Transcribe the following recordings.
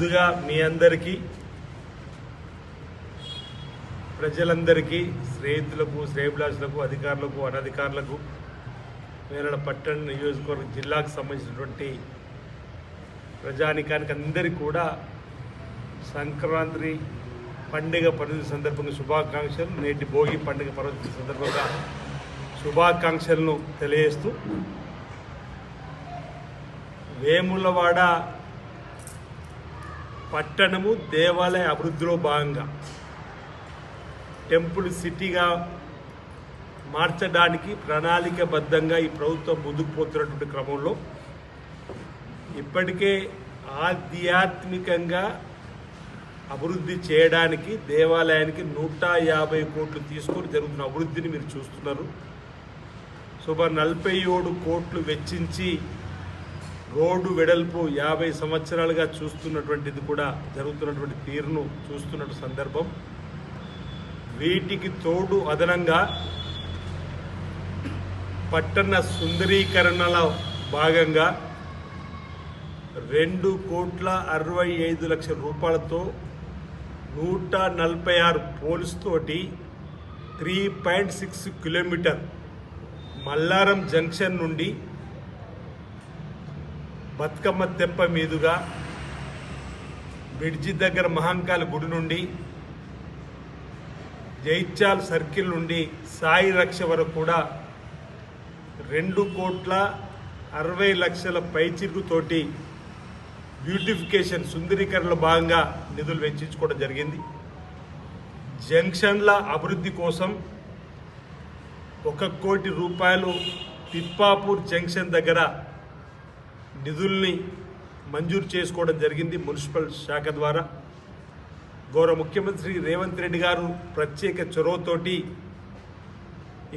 ముందుగా మీ అందరికీ ప్రజలందరికీ స్నేహితులకు శ్రేయభిలాషులకు అధికారులకు అనధికారులకు వేరళ పట్టణ నియోజకవర్గ జిల్లాకు సంబంధించినటువంటి ప్రజానికానికి అందరికీ కూడా సంక్రాంతి పండుగ పర్వదిన సందర్భంగా శుభాకాంక్షలు. నేటి భోగి పండుగ పర్వదిన సందర్భంగా శుభాకాంక్షలను తెలియజేస్తూ వేములవాడ పట్టణము దేవాలయ అభివృద్ధిలో భాగంగా టెంపుల్ సిటీగా మార్చడానికి ప్రణాళికబద్ధంగా ఈ ప్రభుత్వం ముందుకు పోతున్నటువంటి క్రమంలో ఇప్పటికే ఆధ్యాత్మికంగా అభివృద్ధి చేయడానికి దేవాలయానికి 150 కోట్లు తీసుకొని జరుగుతున్న అభివృద్ధిని మీరు చూస్తున్నారు. సుమారు 47 కోట్లు వెచ్చించి రోడ్డు వెడల్పు 50 సంవత్సరాలుగా చూస్తున్నటువంటిది కూడా జరుగుతున్నటువంటి తీరును చూస్తున్న సందర్భం. వీటికి తోడు అదనంగా పట్టణ సుందరీకరణలో భాగంగా 2,65,00,000 రూపాయలతో 146 పోల్స్ తోటి 3.6 కిలోమీటర్ మల్లారం జంక్షన్ నుండి బతుకమ్మ తెప్ప మీదుగా బ్రిడ్జి దగ్గర మహంకాళి గుడి నుండి జైత్యాల్ సర్కిల్ నుండి సాయి రక్ష వరకు కూడా 2,60,00,000 పైచిరుగుతోటి బ్యూటిఫికేషన్ సుందరీకరణలో భాగంగా నిధులు వెచ్చించుకోవడం జరిగింది. జంక్షన్ల అభివృద్ధి కోసం 1 కోటి రూపాయలు తిప్పాపూర్ జంక్షన్ దగ్గర నిధుల్ని మంజూరు చేసుకోవడం జరిగింది మున్సిపల్ శాఖ ద్వారా. గౌరవ ముఖ్యమంత్రి రేవంత్ రెడ్డి గారు ప్రత్యేక చొరవతోటి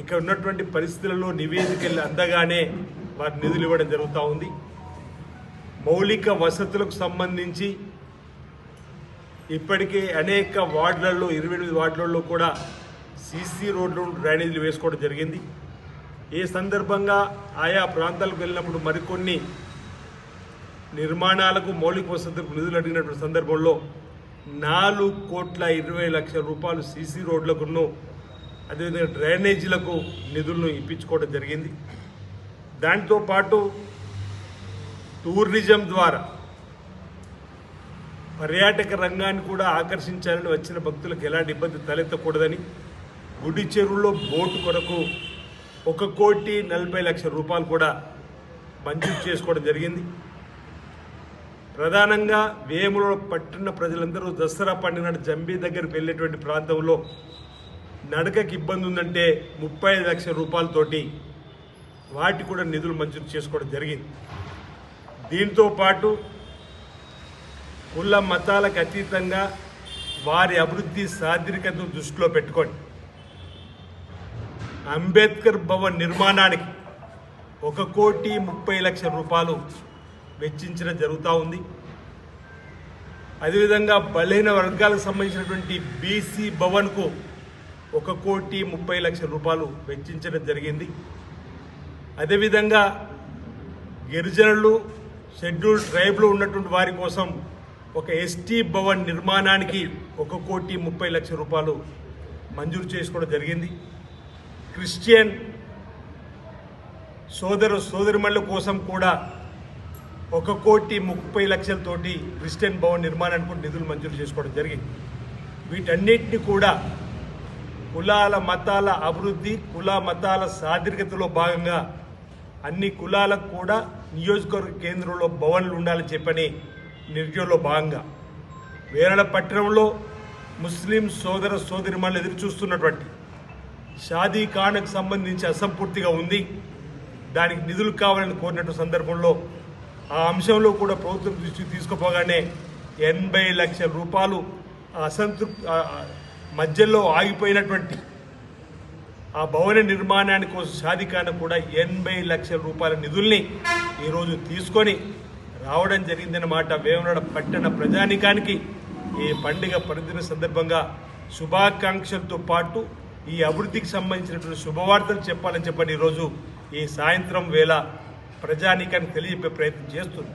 ఇక్కడ ఉన్నటువంటి పరిస్థితులలో నివేదికలు అందగానే వారి నిధులు ఇవ్వడం జరుగుతూ ఉంది. మౌలిక వసతులకు సంబంధించి ఇప్పటికే అనేక వార్డులలో 28 వార్డులలో కూడా సీసీ రోడ్లు డ్రైనేజీలు వేసుకోవడం జరిగింది. ఏ సందర్భంగా ఆయా ప్రాంతాలకు వెళ్ళినప్పుడు మరికొన్ని నిర్మాణాలకు మౌలిక వసతులకు నిధులు అడిగినటువంటి సందర్భంలో 4,20,00,000 రూపాయలు సీసీ రోడ్లకును అదేవిధంగా డ్రైనేజీలకు నిధులను ఇప్పించుకోవడం జరిగింది. దాంతో పాటు టూరిజం ద్వారా పర్యాటక రంగాన్ని కూడా ఆకర్షించాలని వచ్చిన భక్తులకు ఎలాంటి ఇబ్బంది తలెత్తకూడదని గుడి చెరువులో బోటు కొరకు 1,40,00,000 రూపాయలు కూడా మంజూరు చేసుకోవడం జరిగింది. ప్రధానంగా వేముల పట్టణ ప్రజలందరూ దసరా పండుగ జంబీ దగ్గరికి వెళ్ళేటువంటి ప్రాంతంలో నడకకి ఇబ్బంది ఉందంటే 35 లక్షల రూపాయలతోటి వాటి కూడా నిధులు మంజూరు చేసుకోవడం జరిగింది. దీంతో పాటు కుల మతాలకు అతీతంగా వారి అభివృద్ధి సాధికారతను దృష్టిలో పెట్టుకొని అంబేద్కర్ భవన్ నిర్మాణానికి 1,30,00,000 రూపాయలు వెచ్చించడం జరుగుతూ ఉంది. అదేవిధంగా బలహీన వర్గాలకు సంబంధించినటువంటి బీసీ భవన్కు 1,30,00,000 రూపాయలు వెచ్చించడం జరిగింది. అదేవిధంగా గిరిజనులు షెడ్యూల్డ్ ట్రైబ్లో ఉన్నటువంటి వారి కోసం ఒక ఎస్టీ భవన్ నిర్మాణానికి 1,30,00,000 రూపాయలు మంజూరు చేసుకోవడం జరిగింది. క్రిస్టియన్ సోదరిమణుల కోసం కూడా 1,30,00,000 తోటి క్రిస్టియన్ భవన్ నిర్మాణానికి నిధులు మంజూరు చేసుకోవడం జరిగింది. వీటన్నిటిని కూడా కులాల మతాల అభివృద్ధి కుల మతాల సాధికారతలో భాగంగా అన్ని కులాలకు కూడా నియోజకవర్గ కేంద్రంలో భవన్లు ఉండాలని చెప్పని నిర్ణయంలో భాగంగా వేరళ పట్టణంలో ముస్లిం సోదరిమణులు ఎదురు చూస్తున్నటువంటి షాదీ ఖాన్కు సంబంధించి అసంపూర్తిగా ఉంది. దానికి నిధులు కావాలని కోరినట్టు సందర్భంలో ఆ అంశంలో కూడా ప్రభుత్వం దృష్టికి తీసుకుపోగానే 80 లక్షల రూపాయలు మధ్యలో ఆగిపోయినటువంటి ఆ భవన నిర్మాణానికి కోసం షాదీఖాన కూడా 80 లక్షల రూపాయల నిధుల్ని ఈరోజు తీసుకొని రావడం జరిగిందన్నమాట. వేములవాడ పట్టణ ప్రజానికానికి ఈ పండుగ పర్వదిన సందర్భంగా శుభాకాంక్షలతో పాటు ఈ అభివృద్ధికి సంబంధించినటువంటి శుభవార్తలు చెప్పాలని చెప్పని ఈరోజు ఈ సాయంత్రం వేళ ప్రజానీకానికి తెలియజెప్పే ప్రయత్నం చేస్తుంది.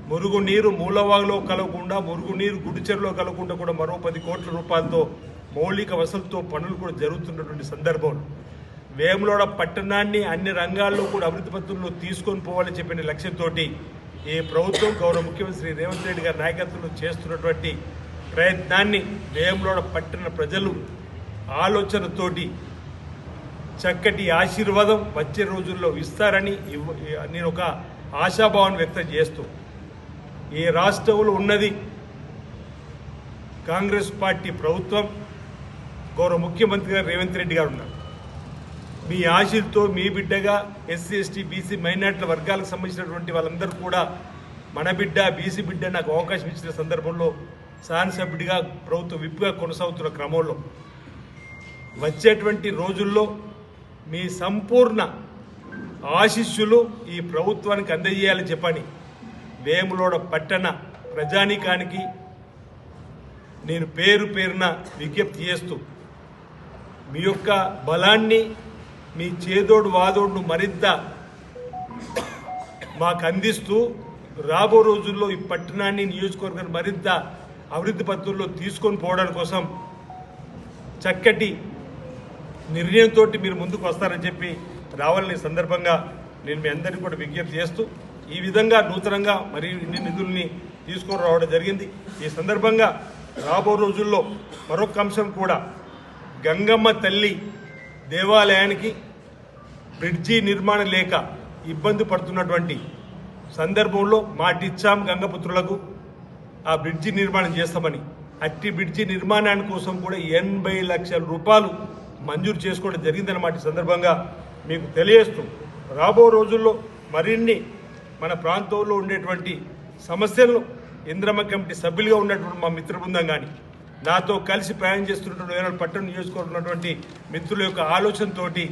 మురుగునీరు మూలవాగులో కలగకుండా, మురుగునీరు గుడిచెరులో కలగకుండా కూడా మరో 10 కోట్ల రూపాయలతో మౌలిక వసతులతో పనులు కూడా జరుగుతున్నటువంటి సందర్భంలో వేములవాడ పట్టణాన్ని అన్ని రంగాల్లో కూడా అభివృద్ధి పత్రంలో తీసుకొని పోవాలని చెప్పిన లక్ష్యంతో ఈ ప్రభుత్వం గౌరవ ముఖ్యమంత్రి శ్రీ రేవంత్ రెడ్డి గారి నాయకత్వంలో చేస్తున్నటువంటి ప్రయత్నాన్ని వేములవాడ పట్టణ ప్రజలు ఆలోచనతోటి చక్కటి ఆశీర్వాదం వచ్చే రోజుల్లో ఇస్తారని నేను ఒక ఆశాభావాన్ని వ్యక్తం చేస్తూ, ఈ రాష్ట్రంలో ఉన్నది కాంగ్రెస్ పార్టీ ప్రభుత్వం, గౌరవ ముఖ్యమంత్రి గారు రేవంత్ రెడ్డి గారు ఉన్నారు. మీ ఆశీర్తో మీ బిడ్డగా ఎస్సీ ఎస్టీ బీసీ మైనార్టీల వర్గాలకు సంబంధించినటువంటి వాళ్ళందరూ కూడా మన బిడ్డ బీసీ బిడ్డ నాకు అవకాశం ఇచ్చిన సందర్భంలో శాసనసభ్యుడిగా ప్రభుత్వ విప్గా కొనసాగుతున్న క్రమంలో వచ్చేటువంటి రోజుల్లో మీ సంపూర్ణ ఆశీస్సులు ఈ ప్రభుత్వానికి అందజేయాలని చెప్పని వేములవాడ పట్టణ ప్రజానీకానికి నేను పేరు పేరున విజ్ఞప్తి చేస్తూ, మీ యొక్క బలాన్ని, మీ చేదోడు వాదోడును మరింత మాకు అందిస్తూ రాబో రోజుల్లో ఈ పట్టణాన్ని నియోజకవర్గాన్ని మరింత అభివృద్ధి పత్రంలో తీసుకొని పోవడం కోసం చక్కటి నిర్ణయంతో మీరు ముందుకు వస్తారని చెప్పి రావాలని సందర్భంగా నేను మీ అందరికీ కూడా విజ్ఞప్తి చేస్తూ, ఈ విధంగా నూతనంగా మరి ఇన్ని నిధుల్ని తీసుకొని రావడం జరిగింది. ఈ సందర్భంగా రాబో రోజుల్లో మరొక అంశం కూడా, గంగమ్మ తల్లి దేవాలయానికి బ్రిడ్జి నిర్మాణం లేక ఇబ్బంది పడుతున్నటువంటి సందర్భంలో మాటిచ్చాం గంగపుత్రులకు ఆ బ్రిడ్జి నిర్మాణం చేస్తామని. అట్టి బ్రిడ్జి నిర్మాణాని కోసం కూడా 80 లక్షల రూపాయలు మంజూరు చేసుకోవడం జరిగిందన్నమాట. ఈ సందర్భంగా మీకు తెలియజేస్తూ, రాబో రోజుల్లో మరిన్ని మన ప్రాంతంలో ఉండేటువంటి సమస్యలను ఇంద్రమ్మ కమిటీ సభ్యులుగా ఉన్నటువంటి మా మిత్ర బృందం కానీ, నాతో కలిసి ప్రయాణం చేస్తున్నటువంటి వేరే పట్టణ నియోజకవర్గంలో మిత్రుల యొక్క ఆలోచనతోటి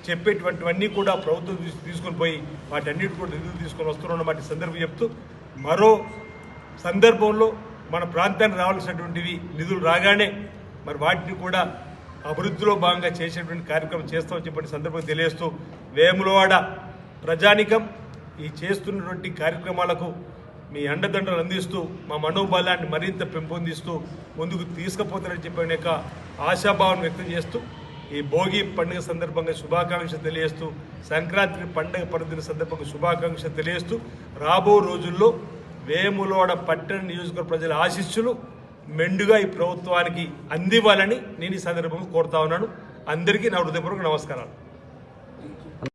చెప్పేటువంటివన్నీ కూడా ప్రభుత్వం తీసుకొని పోయి వాటన్నిటి కూడా నిధులు తీసుకొని వస్తున్నమాట సందర్భం చెప్తూ, మరో సందర్భంలో మన ప్రాంతానికి రావాల్సినటువంటివి నిధులు రాగానే మరి వాటిని కూడా అభివృద్ధిలో భాగంగా చేసేటువంటి కార్యక్రమం చేస్తామని చెప్పిన సందర్భం తెలియజేస్తూ, వేములవాడ ప్రజానికం ఈ చేస్తున్నటువంటి కార్యక్రమాలకు మీ అండదండలు అందిస్తూ మా మనోబలాన్ని మరింత పెంపొందిస్తూ ముందుకు తీసుకుపోతారని చెప్పిన యొక్క ఆశాభావం వ్యక్తం చేస్తూ, ఈ భోగి పండుగ సందర్భంగా శుభాకాంక్షలు తెలియజేస్తూ, సంక్రాంతి పండుగ పర్వదిన సందర్భంగా శుభాకాంక్షలు తెలియజేస్తూ, రాబో రోజుల్లో వేములవాడ పట్టణ నియోజకవర్గ ప్రజల ఆశీస్సులు మెండుగా ఈ ప్రభుత్వానికి అందివ్వాలని నేను ఈ సందర్భంగా కోరుతా ఉన్నాను. అందరికీ నా హృదయపూర్వక నమస్కారాలు.